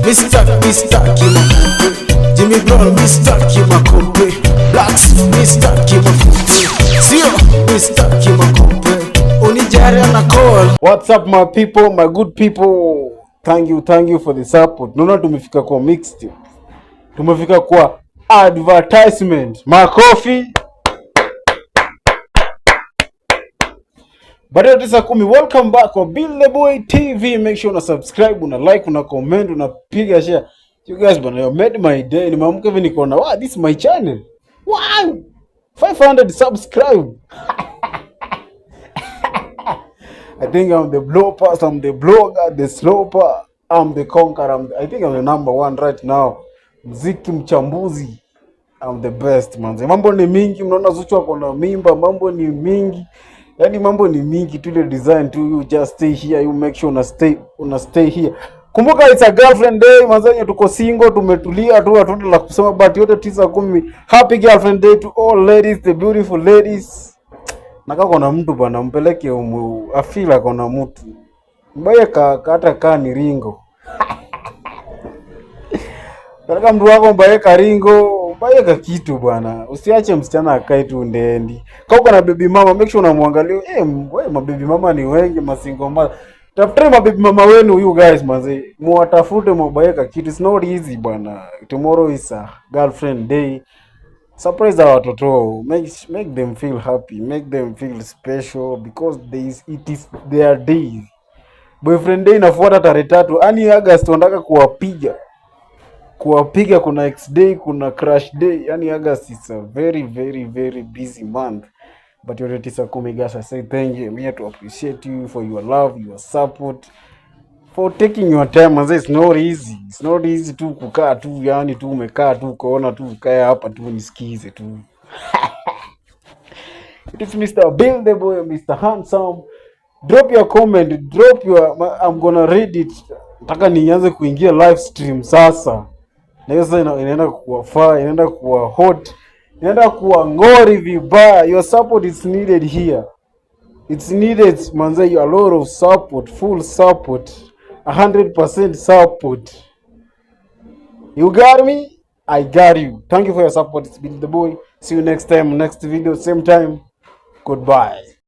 Mr. Kimakombe, Jimmy Brown, Mr. Kimakombe, Blacks, Mr. Kimakombe, Sio, Mr. Kimakombe, Onijari na call. What's up my people, my good people? Thank you for the support. Naona tumefika kwa mixtape. Tumefika kwa advertisement. Makofi. Baada ya 9:10, welcome back kwa Build the Boy TV. Make sure una subscribe, una like, una comment, una piga share. You guys bana, you made my day. Nimeamka hivi niko na, wow, this is my channel. Wow! 500 subscribe. I think I'm the blowpass, I'm the blogger, the sloper, I'm the conqueror. I think I'm the number one right now. Mziki mchambuzi. I'm the best, man. Mambo ni mingi, mnaona Zuchu ako na mimba, mambo ni mingi. Yaani mambo ni mingi tu, ile design tu, you just stay here, you make sure una stay here. Kumbuka it's a girlfriend day, manzanya tuko single, tumetulia tu, hatuna la kusema, but yote 9:10. Happy girlfriend day to all ladies, the beautiful ladies. Naka kona mtu bwana, mpeleke afila kona mtu. Mbaye hata kaa ni ringo. Peleka mtu wako mbaye ka ringo, mbaye ka kitu bwana. Usiache msichana akae tu ndendi. Kama uko na baby mama, make sure unamwangalia. Wewe mababy mama ni wengi, masingo mama. Tafuteni mababy mama wenu, you guys manze. Muwatafute mbaye ka kitu. It's not easy bwana. Tomorrow is a girlfriend day. Surprise our watoto, make them feel happy, make them feel special because it is their day. Boyfriend day inafuata tarehe 3, yani August wanataka kuwapiga, kuna X day, kuna crush day. Yani August is a very very busy month. But you're 9:10 guys, I say thank you. I'm here to appreciate you for your love, your support, for taking your time. Manze, it's not easy. It's not easy tu kukaa tu, yani tu umekaa tu kuona tu kaya hapa tu nisikize tu. It is Mr. Build the Boy, Mr. Handsome. Drop your comment, I'm gonna read it. Nataka nianze kuingia live stream sasa. Na hiyo sasa inaenda kuwa fire, inaenda kuwa hot, inaenda kuwa ngori vibaya. Your support is needed here. It's needed, manze, a lot of support, full support. 100% support. You got me? I got you. Thank you for your support. It's Build the Boy. See you next time, next video, same time. Goodbye.